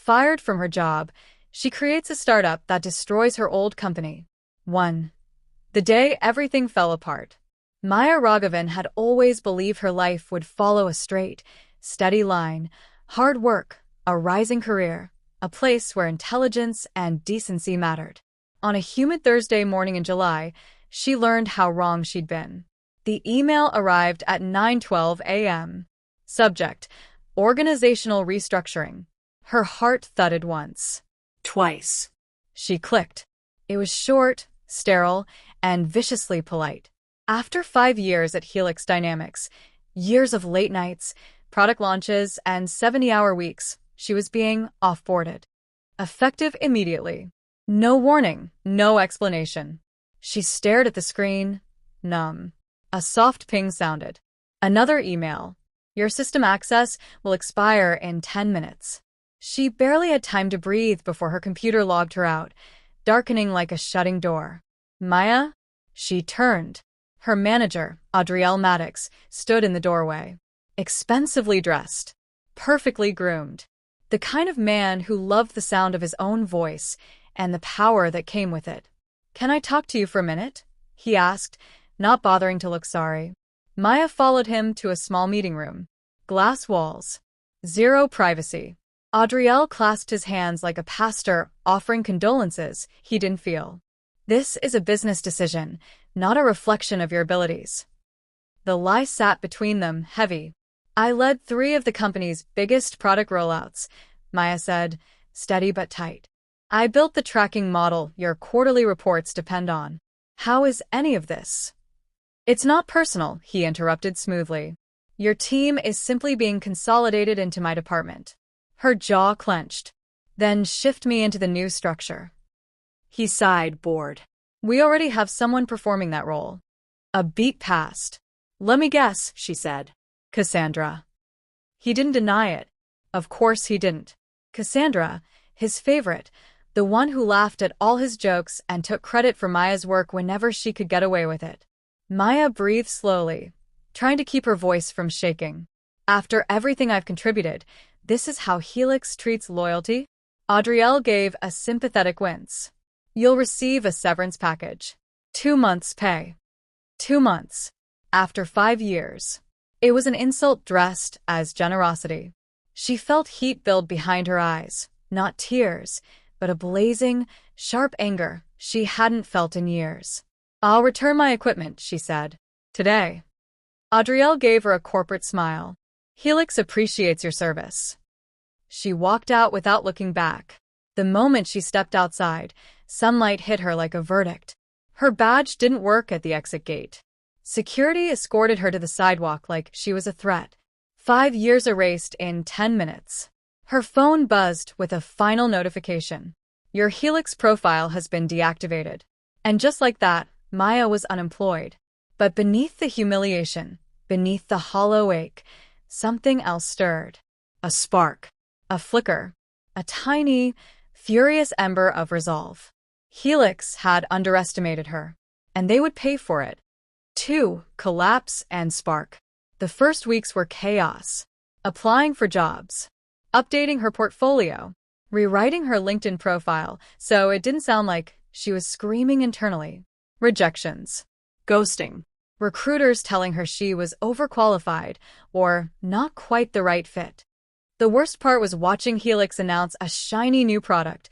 Fired from her job, she creates a startup that destroys her old company. 1. The day everything fell apart. Maya Raghavan had always believed her life would follow a straight, steady line: hard work, a rising career, a place where intelligence and decency mattered. On a humid Thursday morning in July, she learned how wrong she'd been. The email arrived at 9:12 a.m. Subject: Organizational restructuring. Her heart thudded once. Twice. She clicked. It was short, sterile, and viciously polite. After 5 years at Helix Dynamics, years of late nights, product launches, and 70-hour weeks, she was being offboarded. Effective immediately. No warning, no explanation. She stared at the screen, numb. A soft ping sounded. Another email. Your system access will expire in 10 minutes. She barely had time to breathe before her computer logged her out, darkening like a shutting door. Maya? She turned. Her manager, Adriel Maddox, stood in the doorway. Expensively dressed. Perfectly groomed. The kind of man who loved the sound of his own voice and the power that came with it. Can I talk to you for a minute? He asked, not bothering to look sorry. Maya followed him to a small meeting room. Glass walls. Zero privacy. Adriel clasped his hands like a pastor offering condolences he didn't feel. This is a business decision, not a reflection of your abilities. The lie sat between them, heavy. I led 3 of the company's biggest product rollouts, Maya said, steady but tight. I built the tracking model your quarterly reports depend on. How is any of this? It's not personal, he interrupted smoothly. Your team is simply being consolidated into my department. Her jaw clenched. Then shift me into the new structure. He sighed, bored. We already have someone performing that role. A beat passed. Let me guess, she said. Cassandra. He didn't deny it. Of course he didn't. Cassandra, his favorite, the one who laughed at all his jokes and took credit for Maya's work whenever she could get away with it. Maya breathed slowly, trying to keep her voice from shaking. After everything I've contributed, this is how Helix treats loyalty? Adriel gave a sympathetic wince. You'll receive a severance package. 2 months' pay. 2 months. After 5 years. It was an insult dressed as generosity. She felt heat build behind her eyes, not tears, but a blazing, sharp anger she hadn't felt in years. I'll return my equipment, she said. Today. Adriel gave her a corporate smile. Helix appreciates your service. She walked out without looking back. The moment she stepped outside, sunlight hit her like a verdict. Her badge didn't work at the exit gate. Security escorted her to the sidewalk like she was a threat. 5 years erased in 10 minutes. Her phone buzzed with a final notification. Your Helix profile has been deactivated. And just like that, Maya was unemployed. But beneath the humiliation, beneath the hollow ache, something else stirred. A spark. A flicker. A tiny, furious ember of resolve. Helix had underestimated her, and they would pay for it. 2. Collapse and spark. The first weeks were chaos. Applying for jobs. Updating her portfolio. Rewriting her LinkedIn profile so it didn't sound like she was screaming internally. Rejections. Ghosting. Recruiters telling her she was overqualified or not quite the right fit. The worst part was watching Helix announce a shiny new product,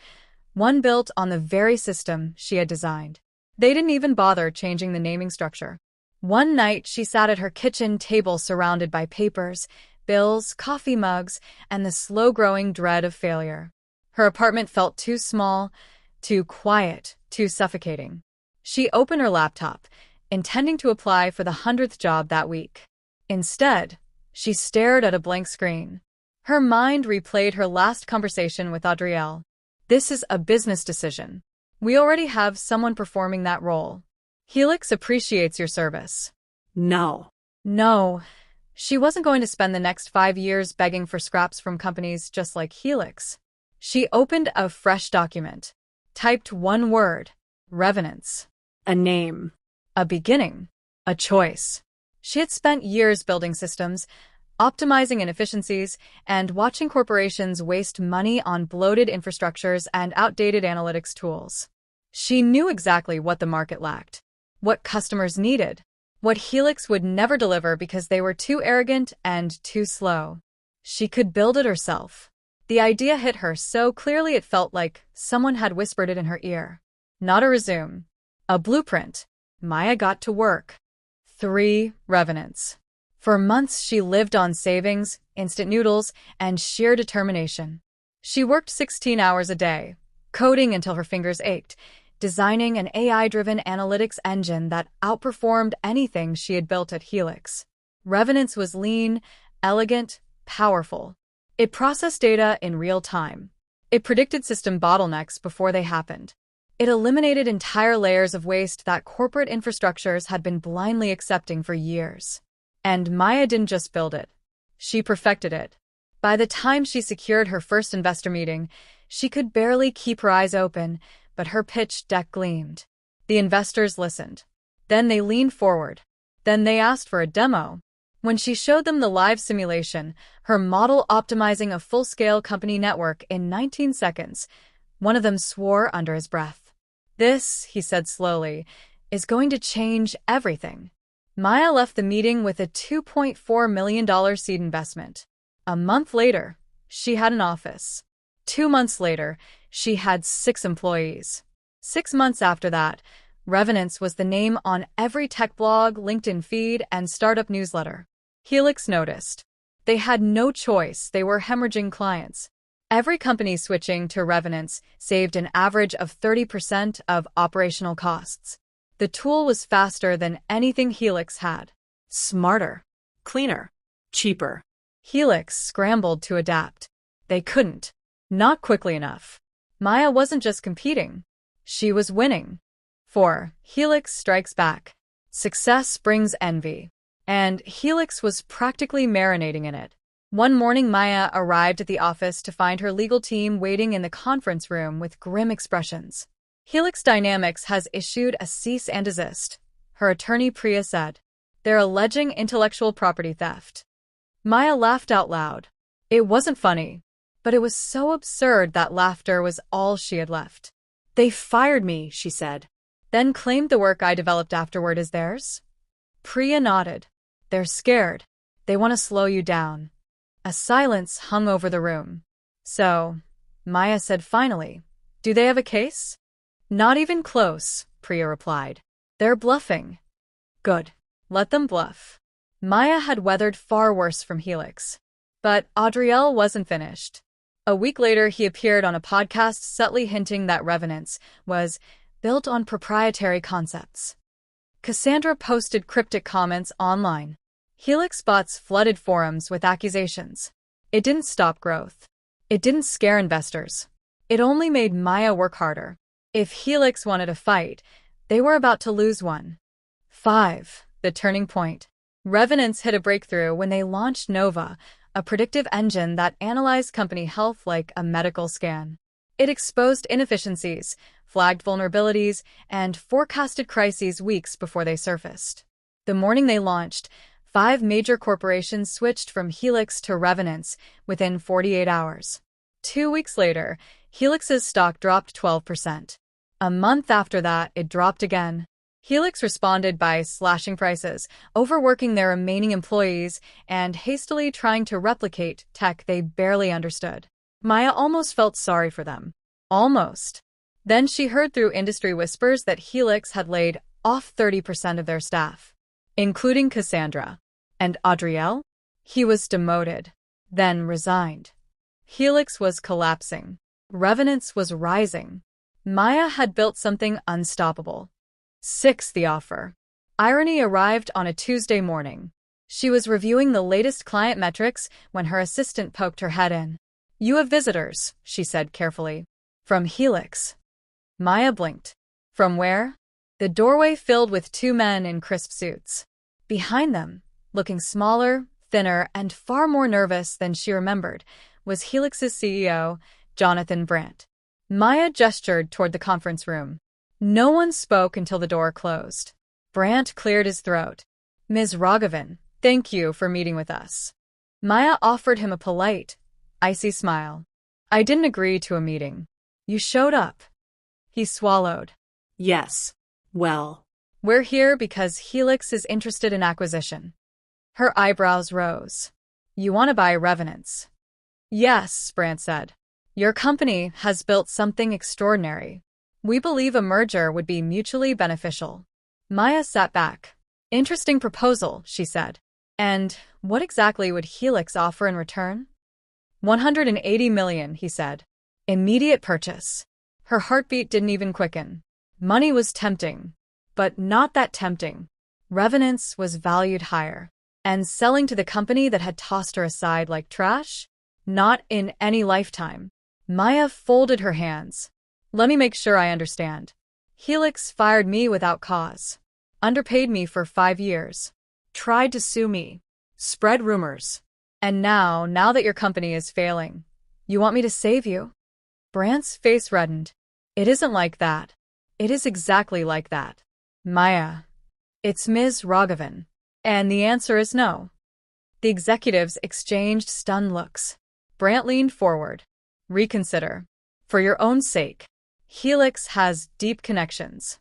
one built on the very system she had designed. They didn't even bother changing the naming structure. One night, she sat at her kitchen table surrounded by papers, bills, coffee mugs, and the slow-growing dread of failure. Her apartment felt too small, too quiet, too suffocating. She opened her laptop, intending to apply for the 100th job that week. Instead, she stared at a blank screen. Her mind replayed her last conversation with Adriel. This is a business decision. We already have someone performing that role. Helix appreciates your service. No. No. She wasn't going to spend the next 5 years begging for scraps from companies just like Helix. She opened a fresh document. Typed one word. Revenance. A name. A beginning. A choice. She had spent years building systems, optimizing inefficiencies, and watching corporations waste money on bloated infrastructures and outdated analytics tools. She knew exactly what the market lacked, what customers needed, what Helix would never deliver because they were too arrogant and too slow. She could build it herself. The idea hit her so clearly it felt like someone had whispered it in her ear. Not a resume, a blueprint. Maya got to work. 3. Revenants. For months she lived on savings, instant noodles, and sheer determination. She worked 16 hours a day, coding until her fingers ached, designing an AI-driven analytics engine that outperformed anything she had built at Helix. Revenants was lean, elegant, powerful. It processed data in real time. It predicted system bottlenecks before they happened. It eliminated entire layers of waste that corporate infrastructures had been blindly accepting for years. And Maya didn't just build it. She perfected it. By the time she secured her first investor meeting, she could barely keep her eyes open, but her pitch deck gleamed. The investors listened. Then they leaned forward. Then they asked for a demo. When she showed them the live simulation, her model optimizing a full-scale company network in 19 seconds, one of them swore under his breath. "This," he said slowly, "is going to change everything." Maya left the meeting with a $2.4 million seed investment. A month later, she had an office. 2 months later, she had 6 employees. 6 months after that, Revenants was the name on every tech blog, LinkedIn feed, and startup newsletter. Helix noticed. They had no choice, they were hemorrhaging clients. Every company switching to Revenants saved an average of 30% of operational costs. The tool was faster than anything Helix had. Smarter. Cleaner. Cheaper. Helix scrambled to adapt. They couldn't. Not quickly enough. Maya wasn't just competing. She was winning. 4. Helix strikes back. Success brings envy. And Helix was practically marinating in it. One morning, Maya arrived at the office to find her legal team waiting in the conference room with grim expressions. Helix Dynamics has issued a cease and desist, her attorney Priya said. They're alleging intellectual property theft. Maya laughed out loud. It wasn't funny, but it was so absurd that laughter was all she had left. "They fired me," she said, then claimed the work I developed afterward as theirs. Priya nodded. "They're scared. They want to slow you down." A silence hung over the room. "So," Maya said finally, "do they have a case?" "Not even close," Priya replied. "They're bluffing." "Good. Let them bluff." Maya had weathered far worse from Helix. But Adriel wasn't finished. A week later, he appeared on a podcast subtly hinting that Revenants was built on proprietary concepts. Cassandra posted cryptic comments online. Helix bots flooded forums with accusations. It didn't stop growth. It didn't scare investors. It only made Maya work harder. If Helix wanted a fight, they were about to lose one. 5. The turning point. Revenants hit a breakthrough when they launched Nova, a predictive engine that analyzed company health like a medical scan. It exposed inefficiencies, flagged vulnerabilities, and forecasted crises weeks before they surfaced. The morning they launched, 5 major corporations switched from Helix to Revenants within 48 hours. 2 weeks later, Helix's stock dropped 12%. A month after that, it dropped again. Helix responded by slashing prices, overworking their remaining employees, and hastily trying to replicate tech they barely understood. Maya almost felt sorry for them. Almost. Then she heard through industry whispers that Helix had laid off 30% of their staff, including Cassandra. And Adriel? He was demoted, then resigned. Helix was collapsing. Revenants was rising. Maya had built something unstoppable. 6. The offer. Irony arrived on a Tuesday morning. She was reviewing the latest client metrics when her assistant poked her head in. "You have visitors," she said carefully. "From Helix." Maya blinked. "From where?" The doorway filled with 2 men in crisp suits. Behind them, looking smaller, thinner, and far more nervous than she remembered, was Helix's CEO, Jonathan Brandt. Maya gestured toward the conference room. No one spoke until the door closed. Brandt cleared his throat. "Ms. Raghavan, thank you for meeting with us." Maya offered him a polite, icy smile. I didn't agree to a meeting. You showed up. He swallowed. Yes. Well, We're here because Helix is interested in acquisition. Her eyebrows rose. You want to buy Revenants? Yes, Brandt said. Your company has built something extraordinary. We believe a merger would be mutually beneficial. Maya sat back. Interesting proposal, she said. And what exactly would Helix offer in return? 180 million, he said. Immediate purchase. Her heartbeat didn't even quicken. Money was tempting, but not that tempting. Revenants was valued higher. And selling to the company that had tossed her aside like trash? Not in any lifetime. Maya folded her hands. Let me make sure I understand. Helix fired me without cause. Underpaid me for 5 years. Tried to sue me. Spread rumors. And now that your company is failing, you want me to save you? Brandt's face reddened. It isn't like that. It is exactly like that. Maya. It's Ms. Raghavan. And the answer is no. The executives exchanged stunned looks. Brandt leaned forward. Reconsider. For your own sake. Helix has deep connections.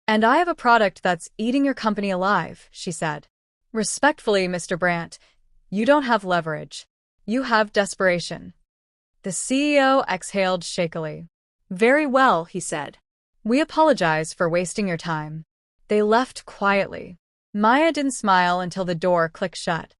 And I have a product that's eating your company alive, she said. Respectfully, Mr. Brandt, you don't have leverage. You have desperation. The CEO exhaled shakily. Very well, he said. We apologize for wasting your time. They left quietly. Maya didn't smile until the door clicked shut.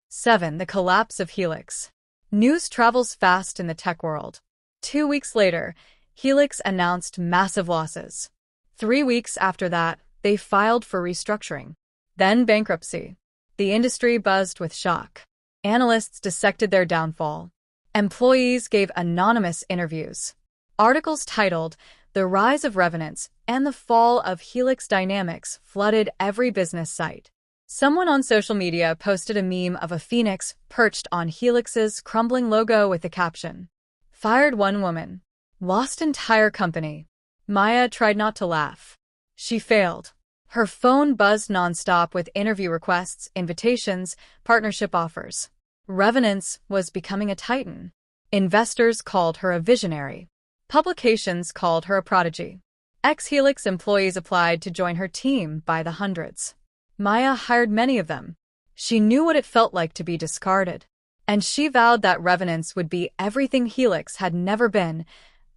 7. The collapse of Helix. News travels fast in the tech world. 2 weeks later, Helix announced massive losses. 3 weeks after that, they filed for restructuring. Then bankruptcy. The industry buzzed with shock. Analysts dissected their downfall. Employees gave anonymous interviews. Articles titled The Rise of Revenants and the Fall of Helix Dynamics flooded every business site. Someone on social media posted a meme of a phoenix perched on Helix's crumbling logo with the caption, Fired one woman. Lost entire company. Maya tried not to laugh. She failed. Her phone buzzed nonstop with interview requests, invitations, partnership offers. Revenants was becoming a titan. Investors called her a visionary. Publications called her a prodigy. Ex-Helix employees applied to join her team by the hundreds. Maya hired many of them. She knew what it felt like to be discarded. And she vowed that Revenants would be everything Helix had never been: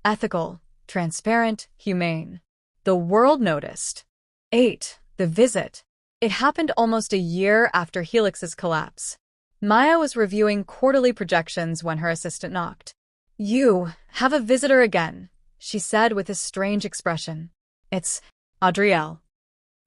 ethical, transparent, humane. The world noticed. 8. The visit. It happened almost a year after Helix's collapse. Maya was reviewing quarterly projections when her assistant knocked. You have a visitor again, she said with a strange expression. It's Adriel.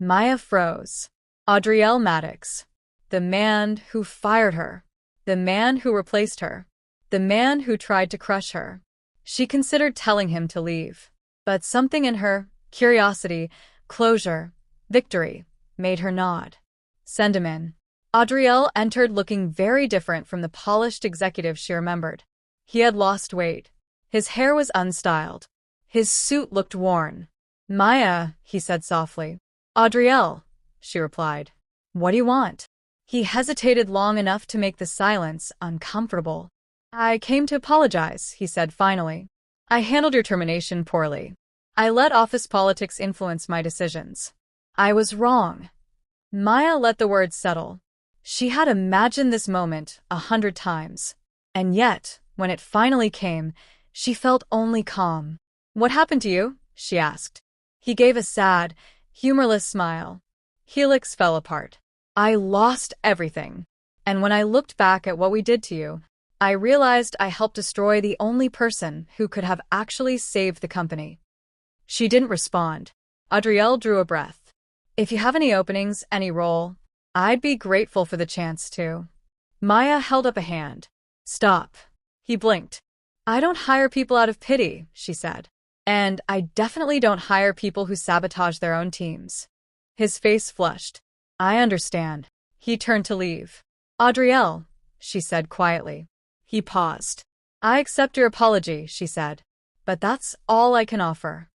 Maya froze. Adriel Maddox. The man who fired her. The man who replaced her. The man who tried to crush her. She considered telling him to leave. But something in her, curiosity, closure, victory, made her nod. Send him in. Adriel entered looking very different from the polished executive she remembered. He had lost weight. His hair was unstyled. His suit looked worn. Maya, he said softly. Adriel, she replied. What do you want? He hesitated long enough to make the silence uncomfortable. I came to apologize, he said finally. I handled your termination poorly. I let office politics influence my decisions. I was wrong. Maya let the words settle. She had imagined this moment 100 times. And yet, when it finally came, she felt only calm. What happened to you? She asked. He gave a sad, humorless smile. Helix fell apart. I lost everything. And when I looked back at what we did to you, I realized I helped destroy the only person who could have actually saved the company. She didn't respond. Adriel drew a breath. If you have any openings, any role, I'd be grateful for the chance to. Maya held up a hand. Stop. He blinked. I don't hire people out of pity, she said. And I definitely don't hire people who sabotage their own teams. His face flushed. I understand. He turned to leave. Adriel, she said quietly. He paused. I accept your apology, she said. But that's all I can offer.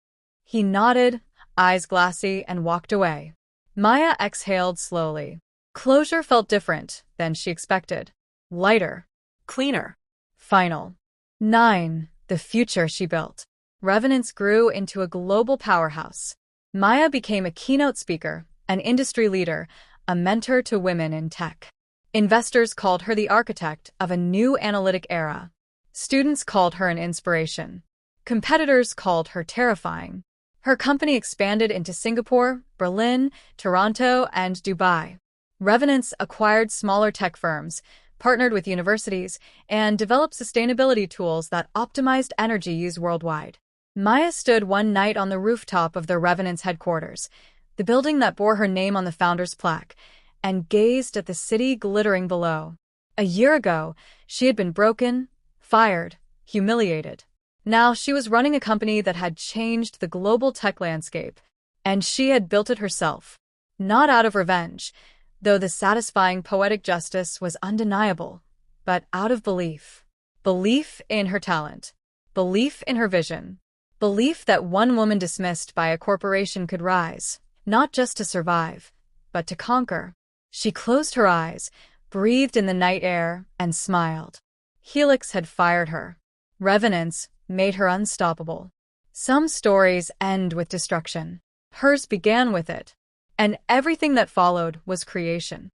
He nodded, eyes glassy, and walked away. Maya exhaled slowly. Closure felt different than she expected. Lighter. Cleaner. Final. 9. The future she built. Revenance grew into a global powerhouse. Maya became a keynote speaker, an industry leader, a mentor to women in tech. Investors called her the architect of a new analytic era. Students called her an inspiration. Competitors called her terrifying. Her company expanded into Singapore, Berlin, Toronto, and Dubai. Revenance acquired smaller tech firms, partnered with universities, and developed sustainability tools that optimized energy use worldwide. Maya stood one night on the rooftop of the Revenance headquarters, the building that bore her name on the founder's plaque, and gazed at the city glittering below. A year ago, she had been broken, fired, humiliated. Now she was running a company that had changed the global tech landscape, and she had built it herself. Not out of revenge, though the satisfying poetic justice was undeniable, but out of belief. Belief in her talent. Belief in her vision. Belief that one woman dismissed by a corporation could rise, not just to survive, but to conquer. She closed her eyes, breathed in the night air, and smiled. Helix had fired her. Revenance made her unstoppable. Some stories end with destruction. Hers began with it, and everything that followed was creation.